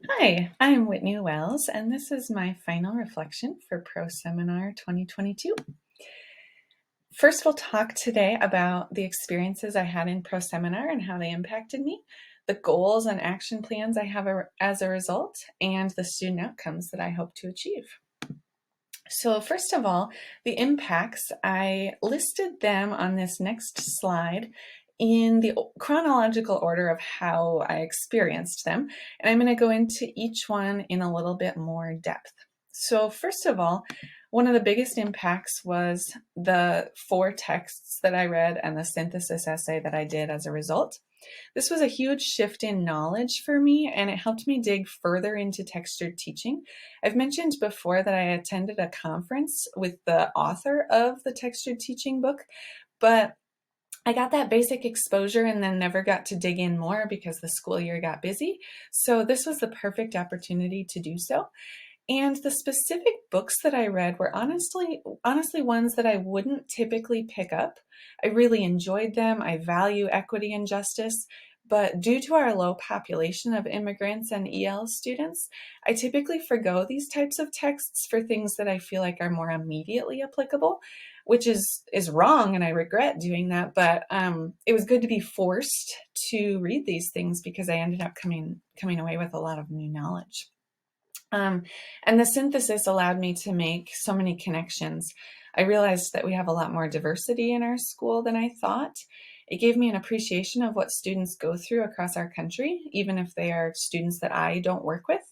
Hi, I'm Whitney Wells, and this is my final reflection for Proseminar 2022. First, we'll talk today about the experiences I had in Proseminar and how they impacted me, the goals and action plans I have as a result, and the student outcomes that I hope to achieve. So first of all, the impacts, I listed them on this next slide in the chronological order of how I experienced them. And I'm going to go into each one in a little bit more depth. So first of all, one of the biggest impacts was the 4 texts that I read and the synthesis essay that I did as a result. This was a huge shift in knowledge for me, and it helped me dig further into textured teaching. I've mentioned before that I attended a conference with the author of the textured teaching book, but I got that basic exposure and then never got to dig in more because the school year got busy. So this was the perfect opportunity to do so. And the specific books that I read were honestly ones that I wouldn't typically pick up. I really enjoyed them. I value equity and justice, but due to our low population of immigrants and EL students, I typically forgo these types of texts for things that I feel like are more immediately applicable, which is wrong, and I regret doing that. But it was good to be forced to read these things because I ended up coming away with a lot of new knowledge. And the synthesis allowed me to make so many connections. I realized that we have a lot more diversity in our school than I thought. It gave me an appreciation of what students go through across our country, even if they are students that I don't work with.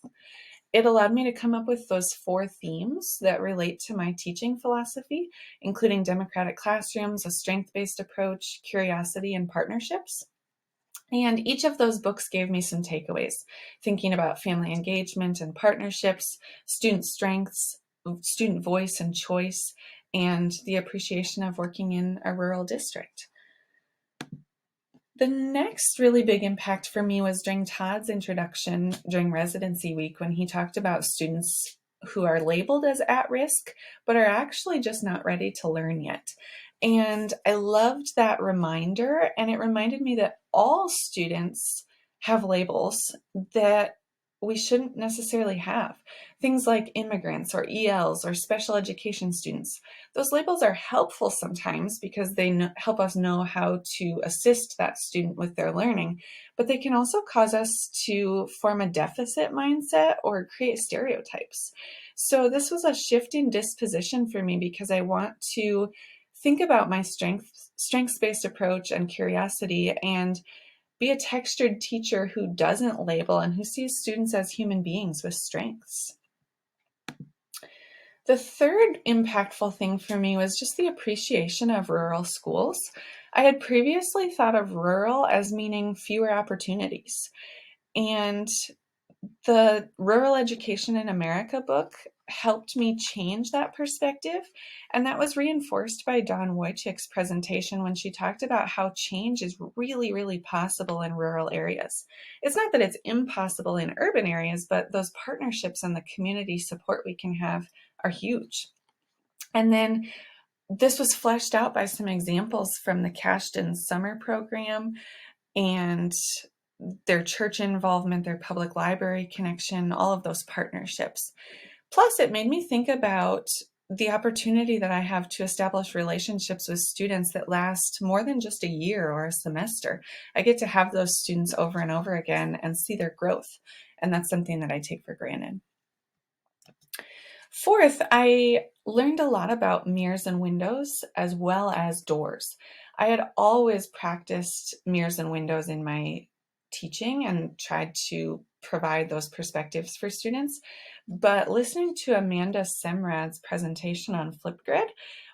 It allowed me to come up with those 4 themes that relate to my teaching philosophy, including democratic classrooms, a strength-based approach, curiosity, and partnerships. And each of those books gave me some takeaways, thinking about family engagement and partnerships, student strengths, student voice and choice, and the appreciation of working in a rural district. The next really big impact for me was during Todd's introduction during residency week when he talked about students who are labeled as at risk, but are actually just not ready to learn yet. And I loved that reminder, and it reminded me that all students have labels that we shouldn't necessarily have. Things like immigrants or ELs or special education students. Those labels are helpful sometimes because they help us know how to assist that student with their learning, but they can also cause us to form a deficit mindset or create stereotypes. So this was a shift in disposition for me because I want to think about my strengths-based approach and curiosity and be a textured teacher who doesn't label and who sees students as human beings with strengths. The third impactful thing for me was just the appreciation of rural schools. I had previously thought of rural as meaning fewer opportunities. And the Rural Education in America book helped me change that perspective. And that was reinforced by Dawn Wojcik's presentation when she talked about how change is really, really possible in rural areas. It's not that it's impossible in urban areas, but those partnerships and the community support we can have are huge. And then this was fleshed out by some examples from the Cashton Summer Program and their church involvement, their public library connection, all of those partnerships. Plus, it made me think about the opportunity that I have to establish relationships with students that last more than just a year or a semester. I get to have those students over and over again and see their growth, and that's something that I take for granted. Fourth, I learned a lot about mirrors and windows as well as doors. I had always practiced mirrors and windows in my teaching and tried to provide those perspectives for students. But listening to Amanda Semrad's presentation on Flipgrid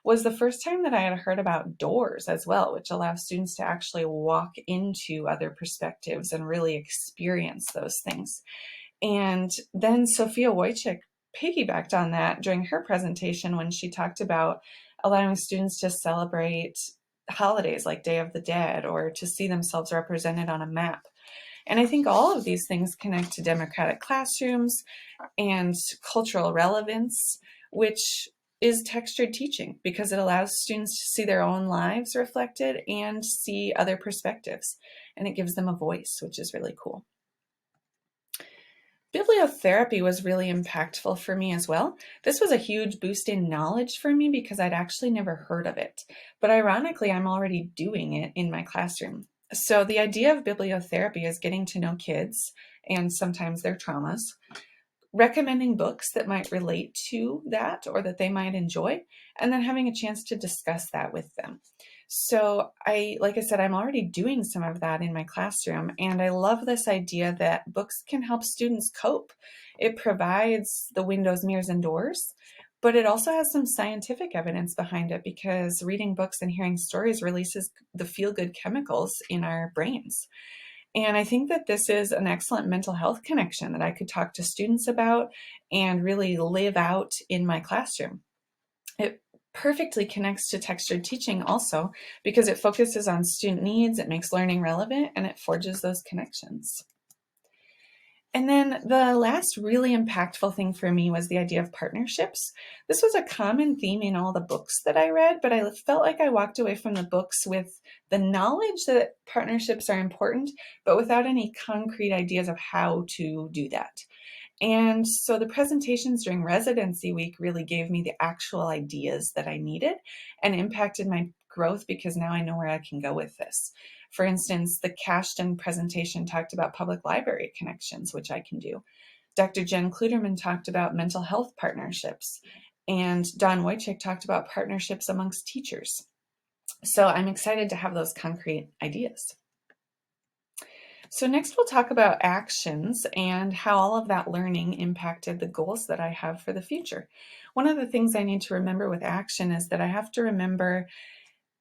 was the first time that I had heard about doors as well, which allows students to actually walk into other perspectives and really experience those things. And then Sophia Wojcik piggybacked on that during her presentation when she talked about allowing students to celebrate holidays like Day of the Dead or to see themselves represented on a map. And I think all of these things connect to democratic classrooms and cultural relevance, which is textured teaching because it allows students to see their own lives reflected and see other perspectives. And it gives them a voice, which is really cool. Bibliotherapy was really impactful for me as well. This was a huge boost in knowledge for me because I'd actually never heard of it. But ironically, I'm already doing it in my classroom. So the idea of bibliotherapy is getting to know kids and sometimes their traumas, recommending books that might relate to that or that they might enjoy, and then having a chance to discuss that with them. So like I said, I'm already doing some of that in my classroom, and I love this idea that books can help students cope. It provides the windows, mirrors, and doors, but it also has some scientific evidence behind it because reading books and hearing stories releases the feel-good chemicals in our brains. And I think that this is an excellent mental health connection that I could talk to students about and really live out in my classroom. It perfectly connects to textured teaching also because it focuses on student needs, it makes learning relevant, and it forges those connections. And then the last really impactful thing for me was the idea of partnerships. This was a common theme in all the books that I read, but I felt like I walked away from the books with the knowledge that partnerships are important, but without any concrete ideas of how to do that. And so the presentations during residency week really gave me the actual ideas that I needed and impacted my growth because now I know where I can go with this. For instance, the Cashton presentation talked about public library connections, which I can do. Dr. Jen Kluterman talked about mental health partnerships, and Don Wojcik talked about partnerships amongst teachers. So I'm excited to have those concrete ideas. So next we'll talk about actions and how all of that learning impacted the goals that I have for the future. One of the things I need to remember with action is that I have to remember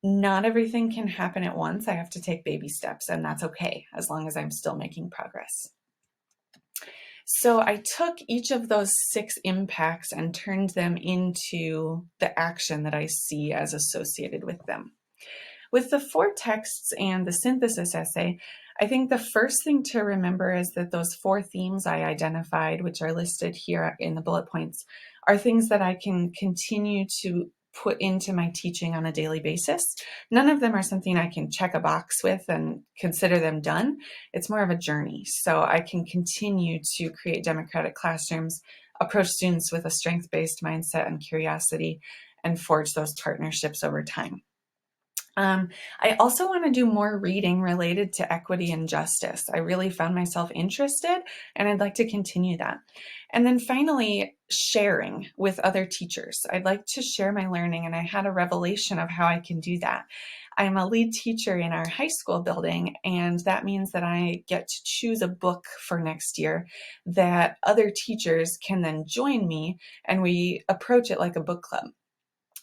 not everything can happen at once. I have to take baby steps, and that's okay as long as I'm still making progress. So I took each of those 6 impacts and turned them into the action that I see as associated with them. With the 4 texts and the synthesis essay, I think the first thing to remember is that those 4 themes I identified, which are listed here in the bullet points, are things that I can continue to put into my teaching on a daily basis. None of them are something I can check a box with and consider them done. It's more of a journey. So I can continue to create democratic classrooms, approach students with a strength-based mindset and curiosity, and forge those partnerships over time. I also want to do more reading related to equity and justice. I really found myself interested, and I'd like to continue that. And then finally, sharing with other teachers. I'd like to share my learning, and I had a revelation of how I can do that. I'm a lead teacher in our high school building, and that means that I get to choose a book for next year that other teachers can then join me, and we approach it like a book club.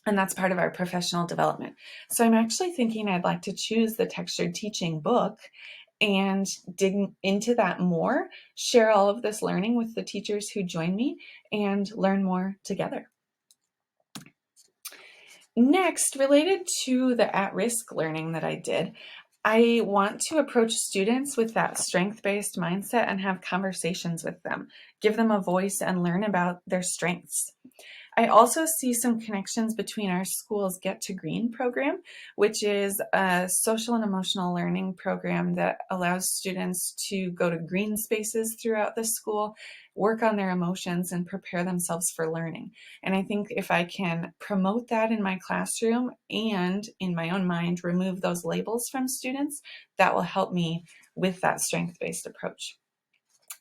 And that's part of our professional development. So I'm actually thinking I'd like to choose the textured teaching book and dig into that more, share all of this learning with the teachers who join me, and learn more together. Next, related to the at-risk learning that I did, I want to approach students with that strength-based mindset and have conversations with them, give them a voice and learn about their strengths. I also see some connections between our school's Get to Green program, which is a social and emotional learning program that allows students to go to green spaces throughout the school, work on their emotions, and prepare themselves for learning. And I think if I can promote that in my classroom and in my own mind, remove those labels from students, that will help me with that strength-based approach.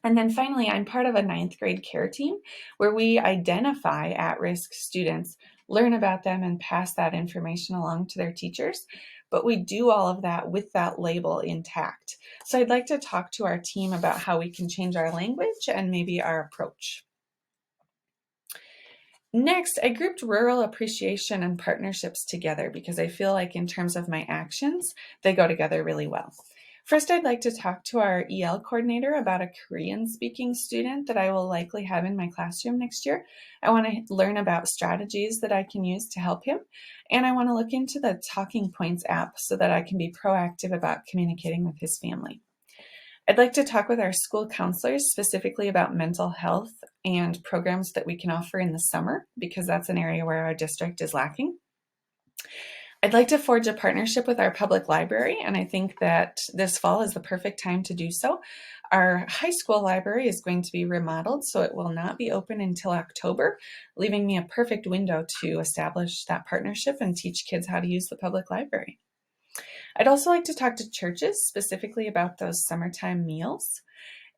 And then finally, I'm part of a 9th grade care team where we identify at-risk students, learn about them, and pass that information along to their teachers. But we do all of that with that label intact. So I'd like to talk to our team about how we can change our language and maybe our approach. Next, I grouped rural appreciation and partnerships together because I feel like in terms of my actions, they go together really well. First, I'd like to talk to our EL coordinator about a Korean-speaking student that I will likely have in my classroom next year. I want to learn about strategies that I can use to help him, and I want to look into the Talking Points app so that I can be proactive about communicating with his family. I'd like to talk with our school counselors specifically about mental health and programs that we can offer in the summer because that's an area where our district is lacking. I'd like to forge a partnership with our public library, and I think that this fall is the perfect time to do so. Our high school library is going to be remodeled, so it will not be open until October, leaving me a perfect window to establish that partnership and teach kids how to use the public library. I'd also like to talk to churches specifically about those summertime meals.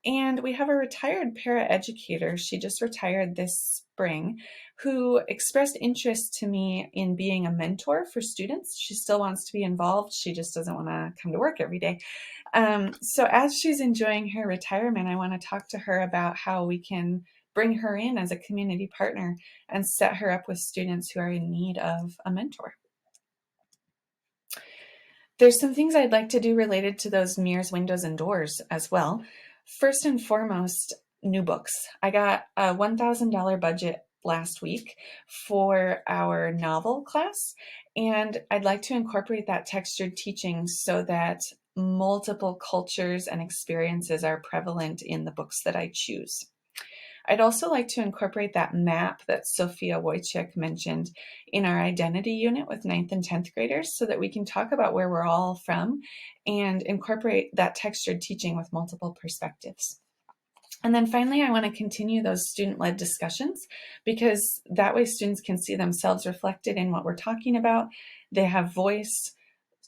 And we have a retired paraeducator, she just retired this spring, who expressed interest to me in being a mentor for students. She still wants to be involved. She just doesn't want to come to work every day. So as she's enjoying her retirement, I want to talk to her about how we can bring her in as a community partner and set her up with students who are in need of a mentor. There's some things I'd like to do related to those mirrors, windows, and doors as well. First and foremost, new books. I got a $1,000 budget last week for our novel class, and I'd like to incorporate that textured teaching so that multiple cultures and experiences are prevalent in the books that I choose. I'd also like to incorporate that map that Sophia Wojcik mentioned in our identity unit with 9th and 10th graders so that we can talk about where we're all from and incorporate that textured teaching with multiple perspectives. And then finally, I want to continue those student-led discussions because that way students can see themselves reflected in what we're talking about. They have voice,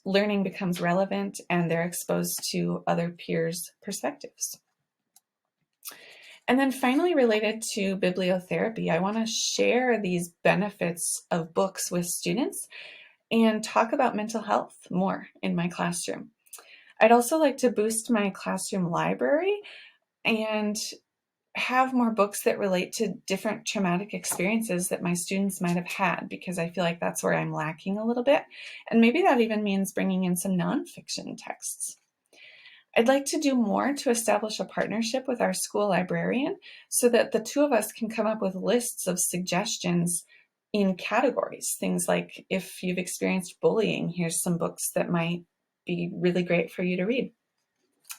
learning becomes relevant, and they're exposed to other peers' perspectives. And then finally, related to bibliotherapy, I want to share these benefits of books with students and talk about mental health more in my classroom. I'd also like to boost my classroom library and have more books that relate to different traumatic experiences that my students might have had, because I feel like that's where I'm lacking a little bit. And maybe that even means bringing in some nonfiction texts. I'd like to do more to establish a partnership with our school librarian so that the two of us can come up with lists of suggestions in categories. Things like, if you've experienced bullying, here's some books that might be really great for you to read.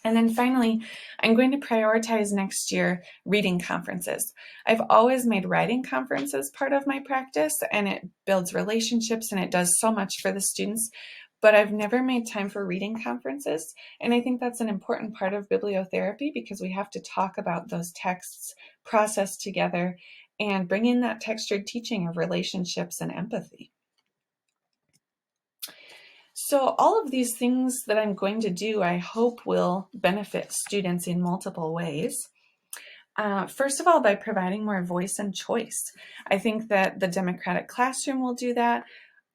And then finally, I'm going to prioritize next year reading conferences. I've always made writing conferences part of my practice, and it builds relationships and it does so much for the students, but I've never made time for reading conferences. And I think that's an important part of bibliotherapy because we have to talk about those texts, process together, and bring in that textured teaching of relationships and empathy. So all of these things that I'm going to do, I hope will benefit students in multiple ways. First of all, by providing more voice and choice. I think that the democratic classroom will do that,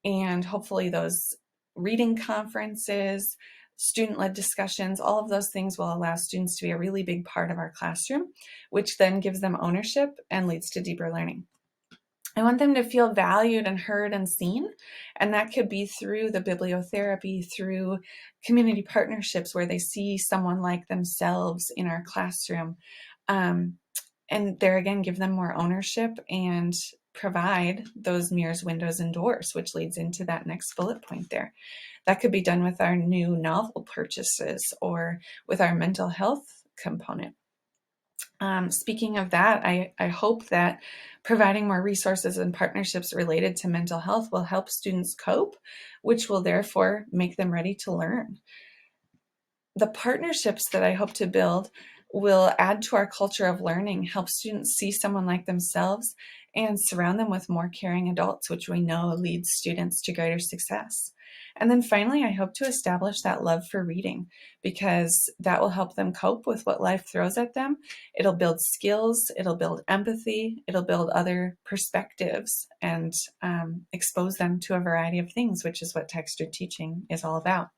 and hopefully those reading conferences, student-led discussions, all of those things will allow students to be a really big part of our classroom, which then gives them ownership and leads to deeper learning. I want them to feel valued and heard and seen, and that could be through the bibliotherapy, through community partnerships where they see someone like themselves in our classroom. And there again, give them more ownership and provide those mirrors, windows, and doors, which leads into that next bullet point there. That could be done with our new novel purchases or with our mental health component. Speaking of that, I hope that providing more resources and partnerships related to mental health will help students cope, which will therefore make them ready to learn. The partnerships that I hope to build will add to our culture of learning, help students see someone like themselves, and surround them with more caring adults, which we know leads students to greater success. And then finally, I hope to establish that love for reading because that will help them cope with what life throws at them. It'll build skills, it'll build empathy, it'll build other perspectives and expose them to a variety of things, which is what textured teaching is all about.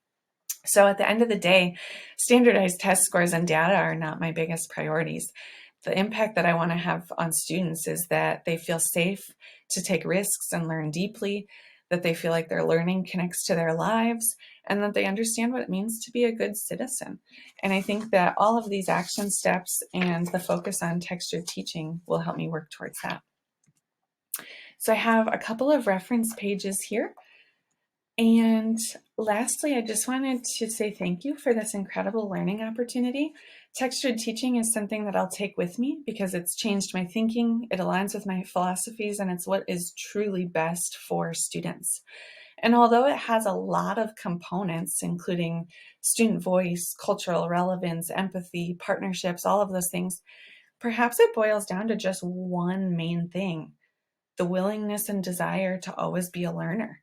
So at the end of the day, standardized test scores and data are not my biggest priorities. The impact that I want to have on students is that they feel safe to take risks and learn deeply, that they feel like their learning connects to their lives, and that they understand what it means to be a good citizen. And I think that all of these action steps and the focus on textured teaching will help me work towards that. So I have a couple of reference pages here. And lastly, I just wanted to say thank you for this incredible learning opportunity. Textured teaching is something that I'll take with me because it's changed my thinking, it aligns with my philosophies, and it's what is truly best for students. And although it has a lot of components, including student voice, cultural relevance, empathy, partnerships, all of those things, perhaps it boils down to just one main thing: the willingness and desire to always be a learner.